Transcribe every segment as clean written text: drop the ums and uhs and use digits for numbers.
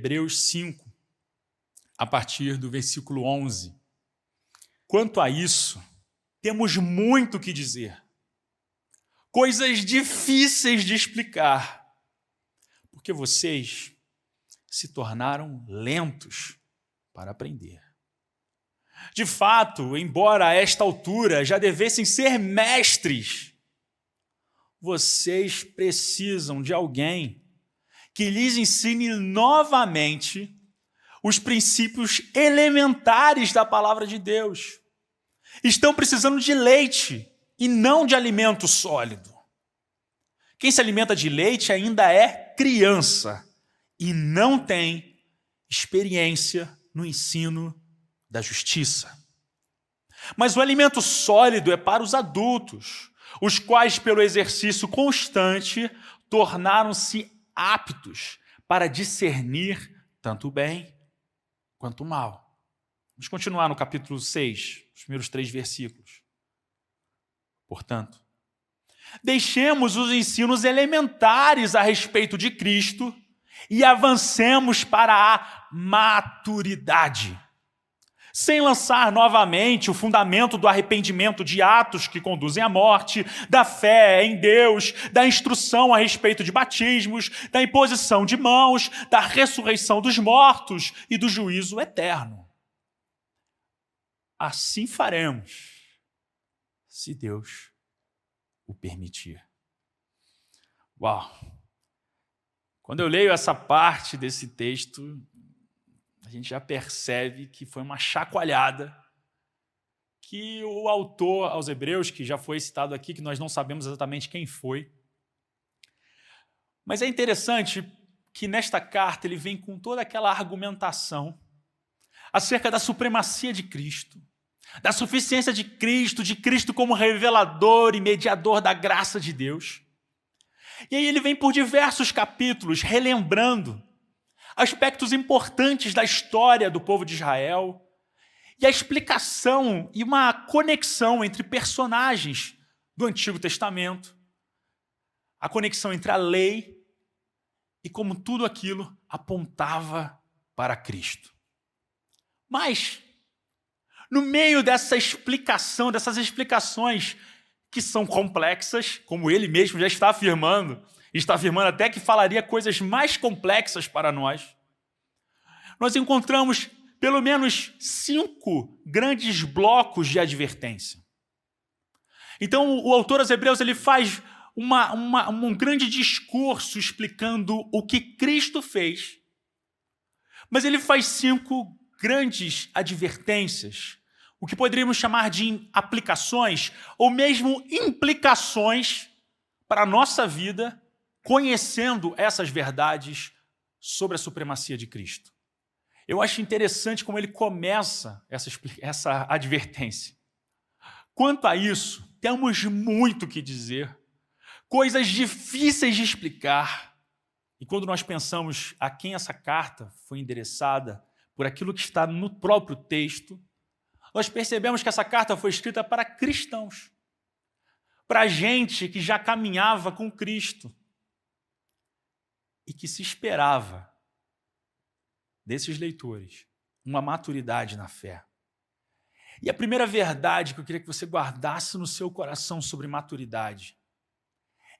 Hebreus 5, a partir do versículo 11. Quanto a isso, temos muito o que dizer. Coisas difíceis de explicar, porque vocês se tornaram lentos para aprender. De fato, embora a esta altura já devessem ser mestres, vocês precisam de alguém que lhes ensine novamente os princípios elementares da palavra de Deus. Estão precisando de leite e não de alimento sólido. Quem se alimenta de leite ainda é criança e não tem experiência no ensino da justiça. Mas o alimento sólido é para os adultos, os quais, pelo exercício constante, tornaram-se aptos para discernir tanto o bem quanto o mal. Vamos continuar no capítulo 6, os primeiros 3 versículos. Portanto, deixemos os ensinos elementares a respeito de Cristo e avancemos para a maturidade, sem lançar novamente o fundamento do arrependimento de atos que conduzem à morte, da fé em Deus, da instrução a respeito de batismos, da imposição de mãos, da ressurreição dos mortos e do juízo eterno. Assim faremos, se Deus o permitir. Uau! Quando eu leio essa parte desse texto, a gente já percebe que foi uma chacoalhada que o autor aos Hebreus, que já foi citado aqui, que nós não sabemos exatamente quem foi. Mas é interessante que nesta carta ele vem com toda aquela argumentação acerca da supremacia de Cristo, da suficiência de Cristo como revelador e mediador da graça de Deus. E aí ele vem por diversos capítulos relembrando aspectos importantes da história do povo de Israel e a explicação e uma conexão entre personagens do Antigo Testamento, a conexão entre a lei e como tudo aquilo apontava para Cristo. Mas, no meio dessa explicação, dessas explicações que são complexas, como ele mesmo já está afirmando até que falaria coisas mais complexas para nós, nós encontramos pelo menos 5 grandes blocos de advertência. Então, o autor aos Hebreus ele faz um grande discurso explicando o que Cristo fez, mas ele faz 5 grandes advertências, o que poderíamos chamar de aplicações ou mesmo implicações para a nossa vida, conhecendo essas verdades sobre a supremacia de Cristo. Eu acho interessante como ele começa essa advertência. Quanto a isso, temos muito o que dizer, coisas difíceis de explicar. E quando nós pensamos a quem essa carta foi endereçada, por aquilo que está no próprio texto, nós percebemos que essa carta foi escrita para cristãos, para gente que já caminhava com Cristo e que se esperava desses leitores uma maturidade na fé. E a primeira verdade que eu queria que você guardasse no seu coração sobre maturidade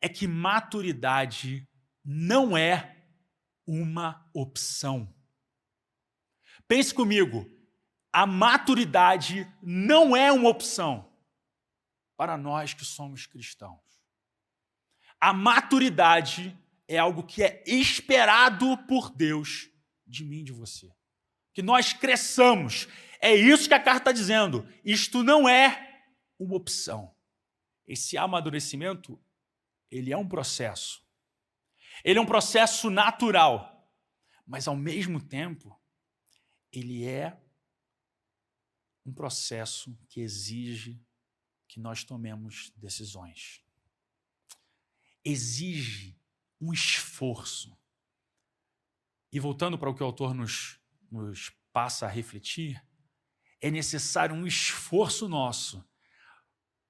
é que maturidade não é uma opção. Pense comigo, a maturidade não é uma opção para nós que somos cristãos. A maturidade é algo que é esperado por Deus de mim e de você. Que nós cresçamos. É isso que a carta está dizendo. Isto não é uma opção. Esse amadurecimento, ele é um processo. Ele é um processo natural. Mas, ao mesmo tempo, ele é um processo que exige que nós tomemos decisões. Exige um esforço. E voltando para o que o autor nos passa a refletir, é necessário um esforço nosso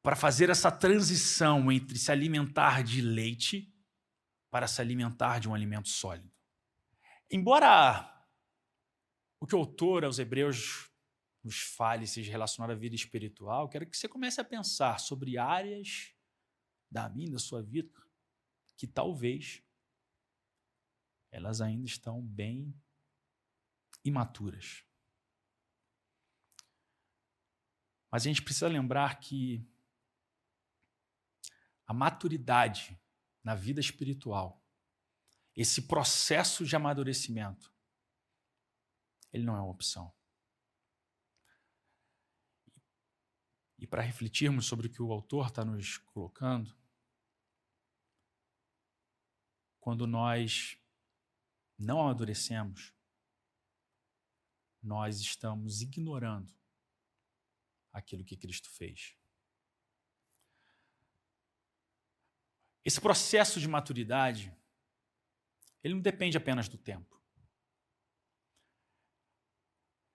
para fazer essa transição entre se alimentar de leite para se alimentar de um alimento sólido. Embora o que o autor aos Hebreus nos fale seja relacionado à vida espiritual, quero que você comece a pensar sobre áreas da minha, da sua vida, que talvez elas ainda estão bem imaturas. Mas a gente precisa lembrar que a maturidade na vida espiritual, esse processo de amadurecimento, ele não é uma opção. E para refletirmos sobre o que o autor está nos colocando, quando nós não amadurecemos, nós estamos ignorando aquilo que Cristo fez. Esse processo de maturidade, ele não depende apenas do tempo.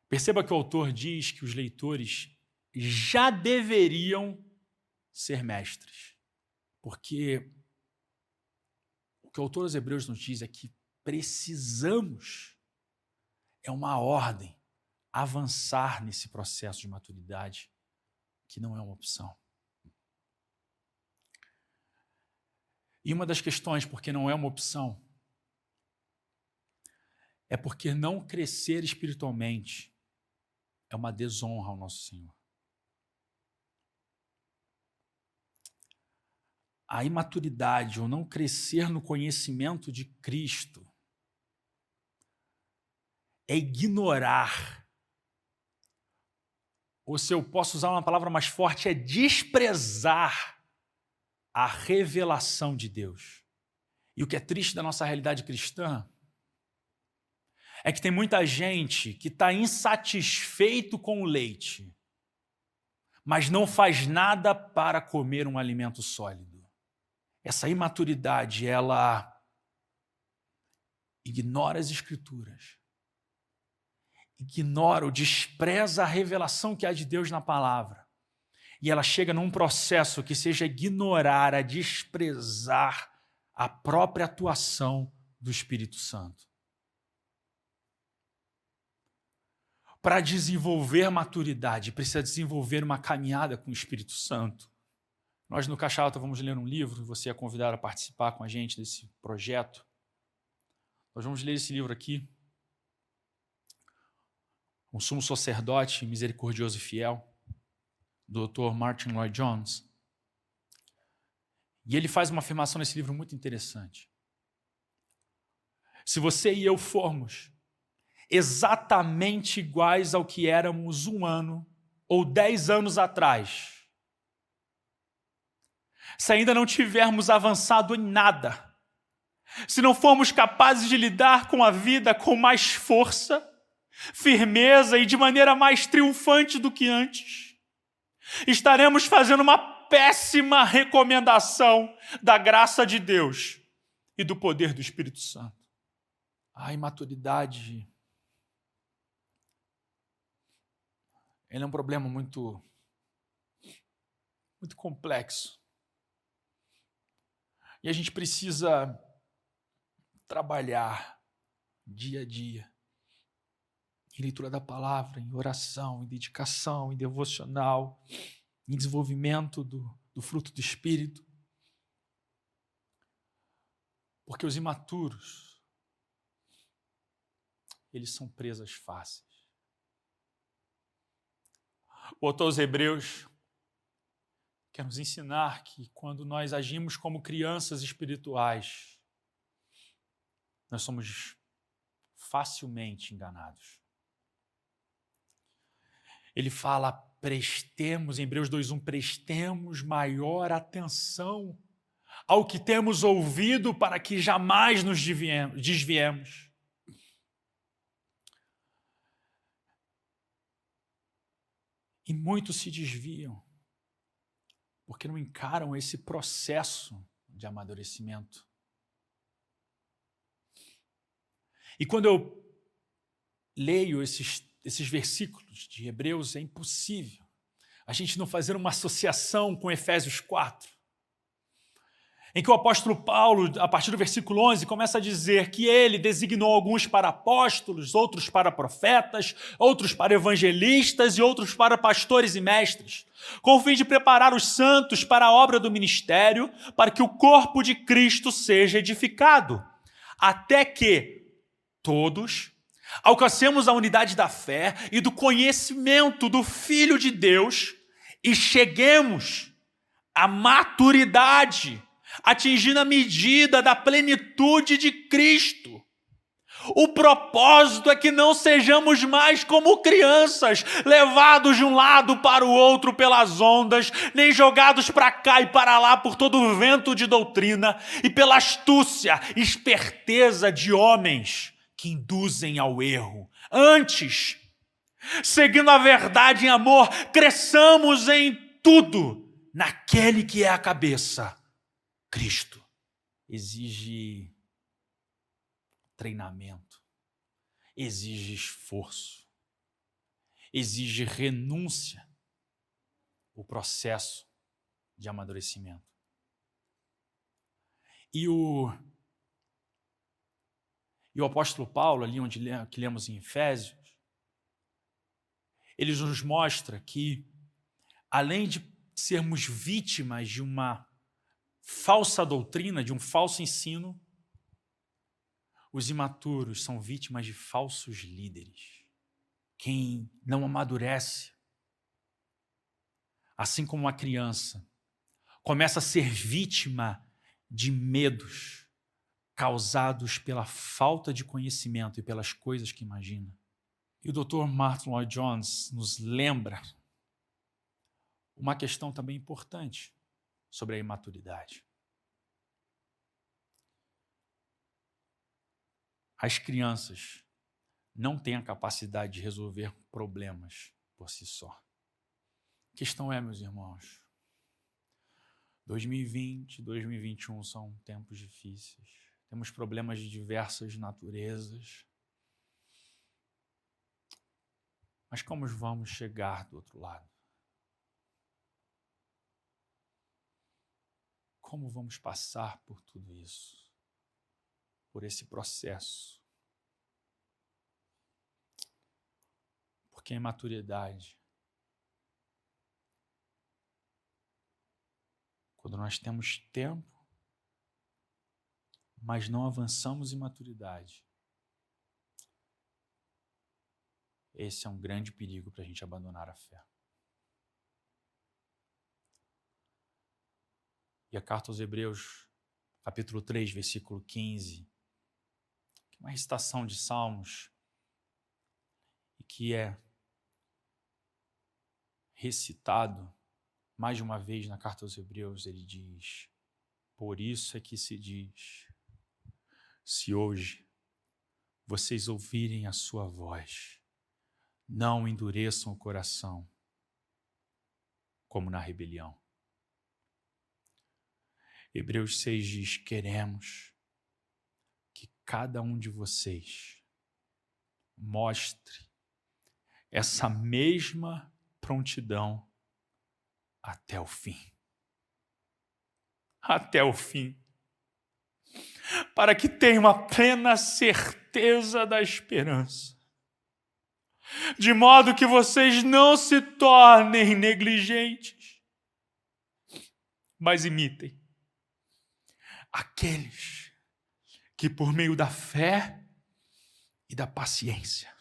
Perceba que o autor diz que os leitores já deveriam ser mestres, porque o que o autor aos Hebreus nos diz é que precisamos, é uma ordem, avançar nesse processo de maturidade, que não é uma opção. E uma das questões porque não é uma opção é porque não crescer espiritualmente é uma desonra ao nosso Senhor. A imaturidade ou não crescer no conhecimento de Cristo é ignorar, ou se eu posso usar uma palavra mais forte, é desprezar a revelação de Deus. E o que é triste da nossa realidade cristã é que tem muita gente que está insatisfeito com o leite, mas não faz nada para comer um alimento sólido. Essa imaturidade, ela ignora as Escrituras, ignora ou despreza a revelação que há de Deus na palavra. E ela chega num processo que seja ignorar, a desprezar a própria atuação do Espírito Santo. Para desenvolver maturidade, precisa desenvolver uma caminhada com o Espírito Santo. Nós no Caixa Alta vamos ler um livro, você é convidado a participar com a gente desse projeto. Nós vamos ler esse livro aqui, O Sumo Sacerdote Misericordioso e Fiel, do Dr. Martin Lloyd-Jones. E ele faz uma afirmação nesse livro muito interessante. Se você e eu formos exatamente iguais ao que éramos 1 ano ou 10 anos atrás, se ainda não tivermos avançado em nada, se não formos capazes de lidar com a vida com mais força, firmeza e de maneira mais triunfante do que antes, estaremos fazendo uma péssima recomendação da graça de Deus e do poder do Espírito Santo. A imaturidade, ele é um problema muito complexo. E a gente precisa trabalhar dia a dia em leitura da palavra, em oração, em dedicação, em devocional, em desenvolvimento do fruto do Espírito. Porque os imaturos, eles são presas fáceis. O autor aos Hebreus quer nos ensinar que quando nós agimos como crianças espirituais, nós somos facilmente enganados. Ele fala, prestemos, em Hebreus 2:1, prestemos maior atenção ao que temos ouvido para que jamais nos desviemos. E muitos se desviam porque não encaram esse processo de amadurecimento. E quando eu leio esses versículos de Hebreus, é impossível a gente não fazer uma associação com Efésios 4. em que o apóstolo Paulo, a partir do versículo 11, começa a dizer que ele designou alguns para apóstolos, outros para profetas, outros para evangelistas e outros para pastores e mestres, com o fim de preparar os santos para a obra do ministério, para que o corpo de Cristo seja edificado, até que todos alcancemos a unidade da fé e do conhecimento do Filho de Deus e cheguemos à maturidade, atingindo a medida da plenitude de Cristo. O propósito é que não sejamos mais como crianças, levados de um lado para o outro pelas ondas, nem jogados para cá e para lá por todo o vento de doutrina e pela astúcia, esperteza de homens que induzem ao erro. Antes, seguindo a verdade em amor, cresçamos em tudo naquele que é a cabeça, Cristo. Exige treinamento, exige esforço, exige renúncia, o processo de amadurecimento. E o apóstolo Paulo, ali onde que lemos em Efésios, ele nos mostra que, além de sermos vítimas de uma falsa doutrina, de um falso ensino, os imaturos são vítimas de falsos líderes. Quem não amadurece, assim como uma criança, começa a ser vítima de medos causados pela falta de conhecimento e pelas coisas que imagina. E o Dr. Martyn Lloyd-Jones nos lembra uma questão também importante sobre a imaturidade. As crianças não têm a capacidade de resolver problemas por si só. A questão é, meus irmãos, 2020, 2021 são tempos difíceis. Temos problemas de diversas naturezas. Mas como vamos chegar do outro lado? Como vamos passar por tudo isso? Por esse processo? Porque a imaturidade, quando nós temos tempo, mas não avançamos em maturidade, esse é um grande perigo para a gente abandonar a fé. E a carta aos Hebreus, capítulo 3, versículo 15, que é uma recitação de Salmos, e que é recitado mais de uma vez na carta aos Hebreus, ele diz: por isso é que se diz, se hoje vocês ouvirem a sua voz, não endureçam o coração, como na rebelião. Hebreus 6 diz: queremos que cada um de vocês mostre essa mesma prontidão até o fim. Até o fim. Para que tenha uma plena certeza da esperança. De modo que vocês não se tornem negligentes, mas imitem aqueles que, por meio da fé e da paciência,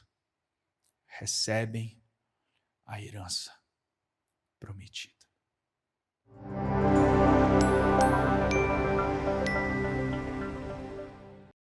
recebem a herança prometida.